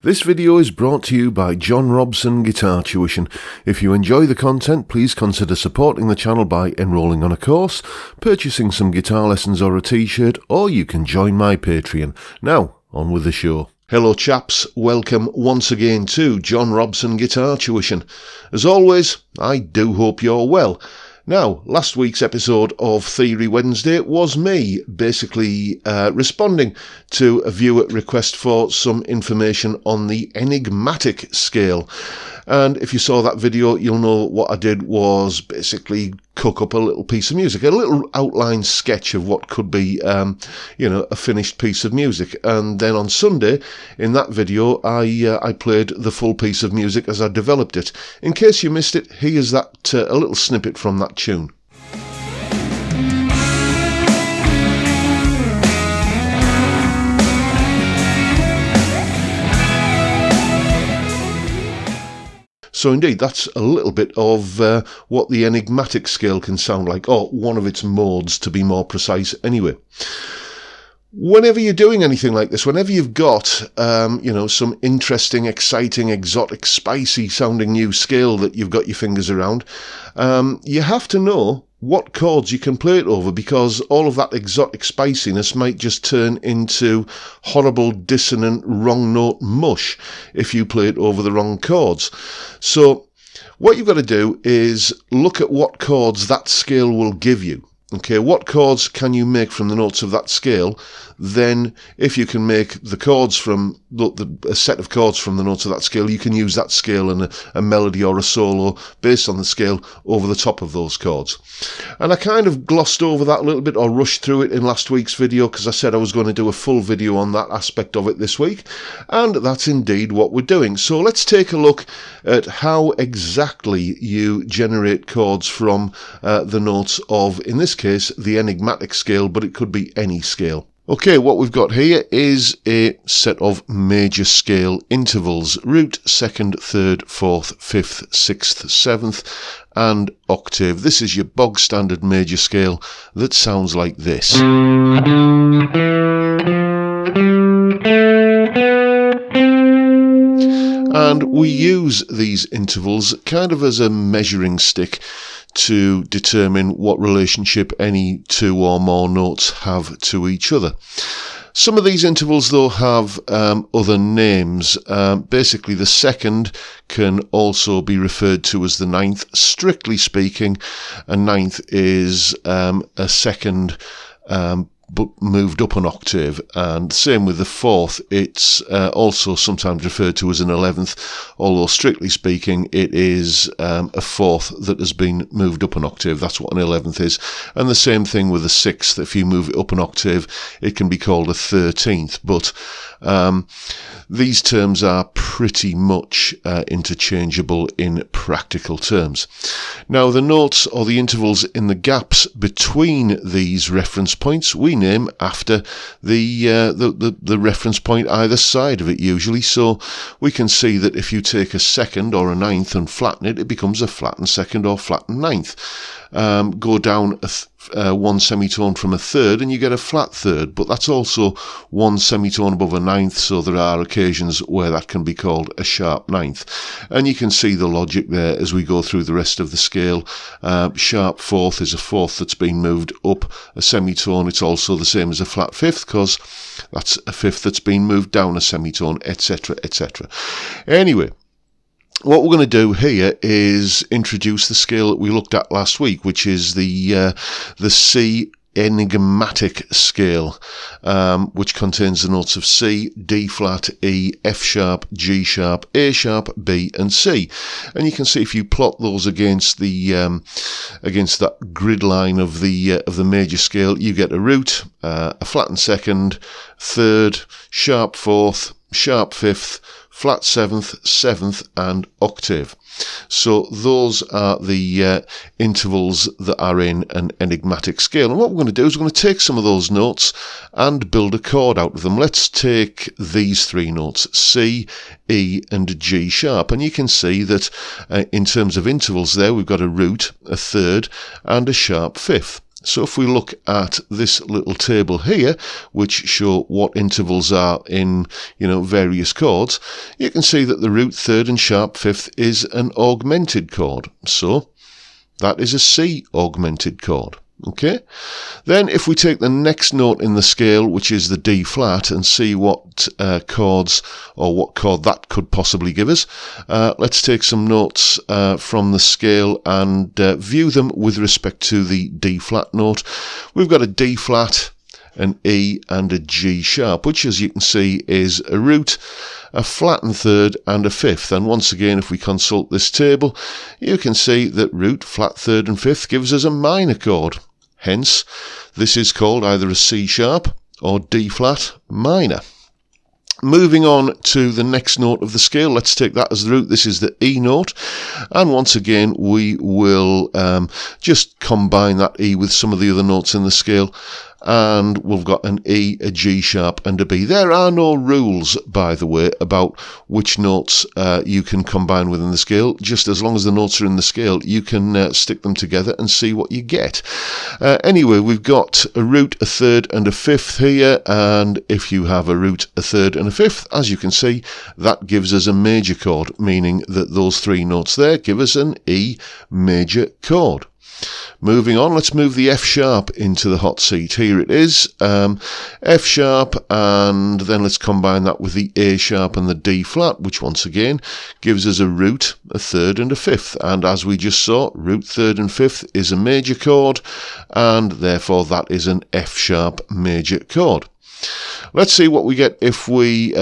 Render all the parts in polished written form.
This video is brought to you by John Robson Guitar Tuition. If you enjoy the content, please consider supporting the channel by enrolling on a course, purchasing some guitar lessons or a t-shirt, or you can join my Patreon. Now, on with the show. Hello chaps, welcome once again to John Robson Guitar Tuition. As always, I do hope you're well. Now, last week's episode of Theory Wednesday was me basically responding to a viewer request for some information on the Enigmatic Scale. And if you saw that video, you'll know what I did was basically cook up a little piece of music, a little outline sketch of what could be, a finished piece of music. And then on Sunday, in that video, I played the full piece of music as I developed it. In case you missed it, here's that a little snippet from that tune. So indeed, that's a little bit of what the Enigmatic Scale can sound like, or one of its modes to be more precise anyway. Whenever you're doing anything like this, whenever you've got, some interesting, exciting, exotic, spicy sounding new scale that you've got your fingers around, you have to know what chords you can play it over, because all of that exotic spiciness might just turn into horrible, dissonant, wrong note mush if you play it over the wrong chords. So what you've got to do is look at what chords that scale will give you. Okay, what chords can you make from the notes of that scale? Then, if you can make the chords from a set of chords from the notes of that scale, you can use that scale and a melody or a solo based on the scale over the top of those chords. And I kind of glossed over that a little bit, or rushed through it in last week's video, because I said I was going to do a full video on that aspect of it this week, and that's indeed what we're doing. So let's take a look at how exactly you generate chords from the notes of, in this case, the Enigmatic Scale, but it could be any scale. Okay, what we've got here is a set of major scale intervals: root, second, third, fourth, fifth, sixth, seventh, and octave. This is your bog standard major scale that sounds like this. And we use these intervals kind of as a measuring stick to determine what relationship any two or more notes have to each other. Some of these intervals, though, have other names. Basically, the second can also be referred to as the ninth. Strictly speaking, a ninth is a second but moved up an octave, and same with the fourth. It's also sometimes referred to as an 11th, although strictly speaking it is a fourth that has been moved up an octave. That's what an 11th is. And the same thing with the sixth. If you move it up an octave, it can be called a 13th, but these terms are pretty much interchangeable in practical terms. Now, the notes, or the intervals in the gaps between these reference points, we name after the reference point either side of it usually. So we can see that if you take a second or a ninth and flatten it, it becomes a flattened second or flattened ninth. Go down one semitone from a third and you get a flat third, but that's also one semitone above a ninth, so there are occasions where that can be called a sharp ninth. And you can see the logic there as we go through the rest of the scale. Sharp fourth is a fourth that's been moved up a semitone. It's also the same as a flat fifth, because that's a fifth that's been moved down a semitone, etc., etc. Anyway, what we're going to do here is introduce the scale that we looked at last week, which is the C Enigmatic Scale, which contains the notes of C, D flat, E, F sharp, G sharp, A sharp, B, and C. And you can see if you plot those against that grid line of the major scale, you get a root, a flattened second, third, sharp fourth, sharp fifth, flat seventh, seventh, and octave. So those are the intervals that are in an enigmatic scale. And what we're going to do is we're going to take some of those notes and build a chord out of them. Let's take these three notes, C, E, and G sharp. And you can see that in terms of intervals there, we've got a root, a third, and a sharp fifth. So if we look at this little table here, which show what intervals are in, various chords, you can see that the root third and sharp fifth is an augmented chord. So that is a C augmented chord. Okay, then if we take the next note in the scale, which is the D flat, and see what chords or what chord that could possibly give us, let's take some notes from the scale and view them with respect to the D flat note. We've got a D flat, an E and a G sharp, which as you can see is a root, a flattened third and a fifth. And once again, if we consult this table, you can see that root, flat third and fifth gives us a minor chord. Hence, this is called either a C sharp or D flat minor. Moving on to the next note of the scale, let's take that as the root. This is the E note, and once again we will just combine that E with some of the other notes in the scale, and we've got an E, a G sharp and a B. There are no rules, by the way, about which notes you can combine within the scale. Just as long as the notes are in the scale, you can stick them together and see what you get. Anyway, we've got a root, a third and a fifth here, and if you have a root, a third and a fifth, as you can see, that gives us a major chord, meaning that those three notes there give us an E major chord. Moving on, let's move the F sharp into the hot seat. Here it is, F sharp, and then let's combine that with the A sharp and the D flat, which once again gives us a root, a third and a fifth. And as we just saw, root, third and fifth is a major chord, and therefore that is an F sharp major chord. Let's see what we get if we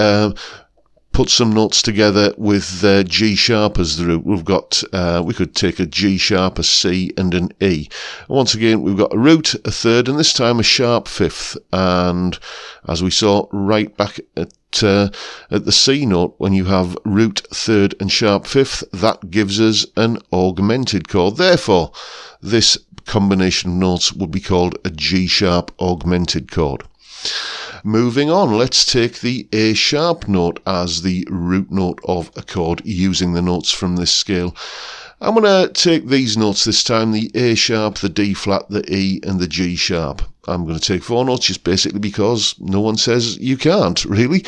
put some notes together with G sharp as the root. We've got, we could take a G sharp, a C and an E. Once again, we've got a root, a third, and this time a sharp fifth. And as we saw right back at the C note, when you have root, third and sharp fifth, that gives us an augmented chord. Therefore, this combination of notes would be called a G sharp augmented chord. Moving on, let's take the A sharp note as the root note of a chord using the notes from this scale. I'm going to take these notes this time, the A sharp, the D flat, the E and the G sharp. I'm going to take four notes just basically because no one says you can't, really.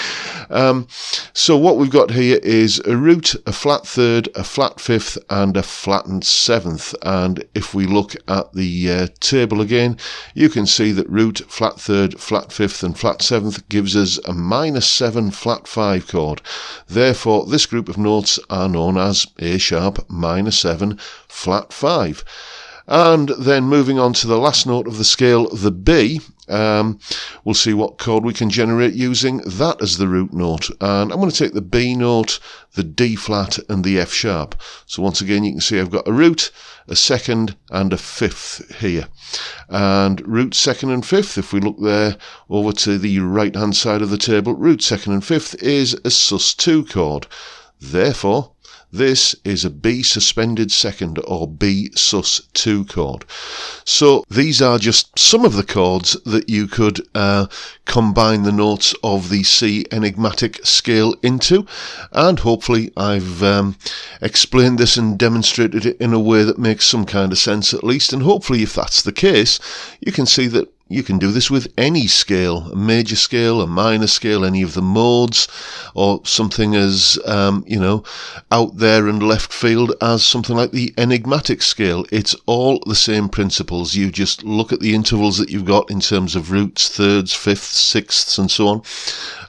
So what we've got here is a root, a flat third, a flat fifth and a flattened seventh. And if we look at the table again, you can see that root, flat third, flat fifth and flat seventh gives us a -7 flat 5 chord. Therefore, this group of notes are known as A sharp -7 flat 5. And then moving on to the last note of the scale, the B, we'll see what chord we can generate using that as the root note. And I'm going to take the B note, the D flat and the F sharp. So once again, you can see I've got a root, a second and a fifth here. And root, second and fifth, if we look there over to the right hand side of the table, root, second and fifth is a sus2 chord. Therefore, this is a B suspended second or B sus2 chord. So these are just some of the chords that you could combine the notes of the C Enigmatic Scale into, and hopefully I've explained this and demonstrated it in a way that makes some kind of sense at least, and hopefully if that's the case, you can see that you can do this with any scale, a major scale, a minor scale, any of the modes, or something as, out there and left field as something like the enigmatic scale. It's all the same principles. You just look at the intervals that you've got in terms of roots, thirds, fifths, sixths, and so on,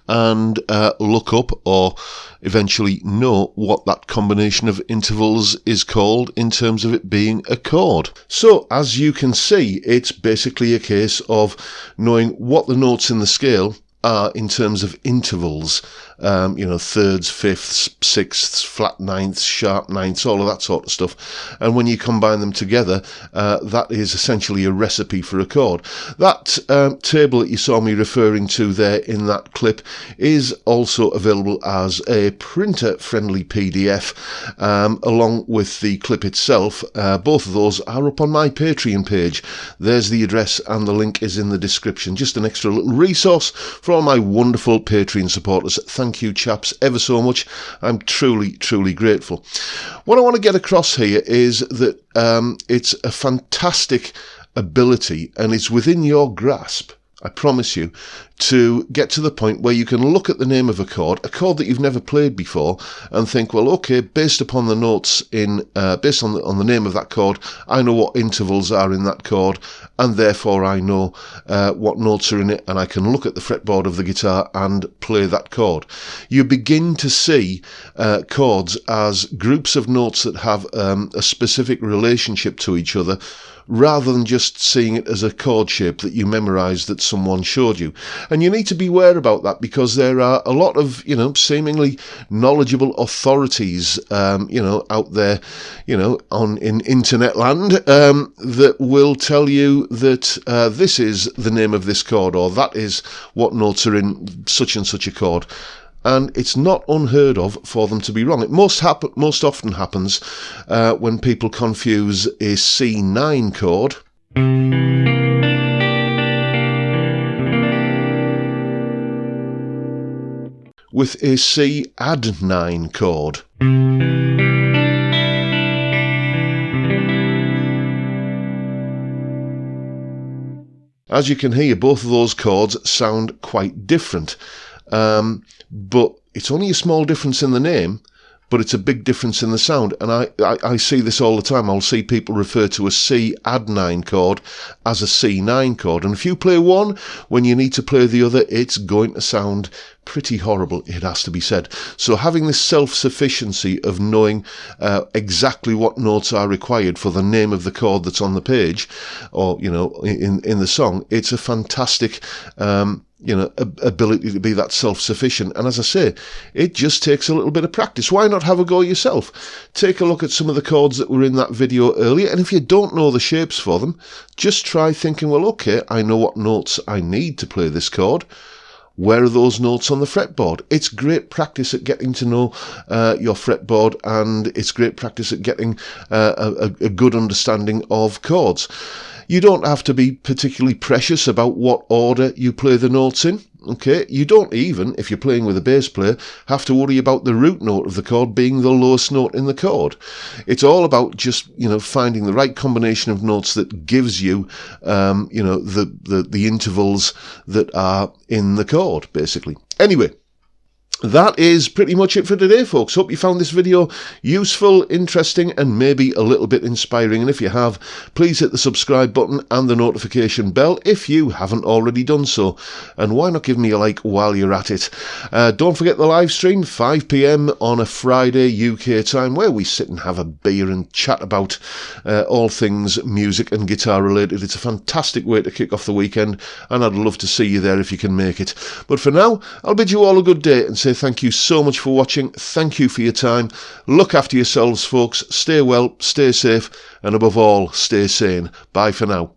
and look up or eventually know what that combination of intervals is called in terms of it being a chord. So as you can see, it's basically a case of knowing what the notes in the scale are in terms of intervals, thirds, fifths, sixths, flat ninths, sharp ninths, all of that sort of stuff. And when you combine them together, that is essentially a recipe for a chord. That table that you saw me referring to there in that clip is also available as a printer-friendly PDF, along with the clip itself. Both of those are up on my Patreon page. There's the address and the link is in the description. Just an extra little resource for all my wonderful Patreon supporters. Thank you, chaps, ever so much. I'm truly, truly grateful. What I want to get across here is that it's a fantastic ability, and it's within your grasp, I promise you, to get to the point where you can look at the name of a chord that you've never played before, and think, well, okay, based upon the notes based on the name of that chord, I know what intervals are in that chord, and therefore I know what notes are in it, and I can look at the fretboard of the guitar and play that chord. You begin to see chords as groups of notes that have a specific relationship to each other, rather than just seeing it as a chord shape that you memorized that someone showed you. And you need to be aware about that, because there are a lot of, seemingly knowledgeable authorities, out there, in internet land, that will tell you that this is the name of this chord, or that is what notes are in such and such a chord. And it's not unheard of for them to be wrong. It most often happens when people confuse a C9 chord with a C add 9 chord. As you can hear, both of those chords sound quite different. But it's only a small difference in the name, but it's a big difference in the sound. And I see this all the time. I'll see people refer to a C add 9 chord as a C9 chord. And if you play one when you need to play the other, it's going to sound pretty horrible, it has to be said. So having this self-sufficiency of knowing exactly what notes are required for the name of the chord that's on the page, or, in the song, it's a fantastic ability to be that self-sufficient. And as I say, it just takes a little bit of practice. Why not have a go yourself? Take a look at some of the chords that were in that video earlier, and if you don't know the shapes for them, just try thinking, well, okay, I know what notes I need to play this chord. Where are those notes on the fretboard? It's great practice at getting to know your fretboard, and it's great practice at getting a good understanding of chords. You don't have to be particularly precious about what order you play the notes in. Okay, you don't even, if you're playing with a bass player, have to worry about the root note of the chord being the lowest note in the chord. It's all about just, finding the right combination of notes that gives you, the intervals that are in the chord, basically. Anyway, that is pretty much it for today, folks. Hope you found this video useful, interesting, and maybe a little bit inspiring. And if you have, please hit the subscribe button and the notification bell if you haven't already done so. And why not give me a like while you're at it? Don't forget the live stream, 5 p.m. on a Friday UK time, where we sit and have a beer and chat about all things music and guitar related. It's a fantastic way to kick off the weekend, and I'd love to see you there if you can make it. But for now, I'll bid you all a good day and say thank you so much for watching. Thank you for your time. Look after yourselves, folks. Stay well, stay safe, and above all, stay sane. Bye for now.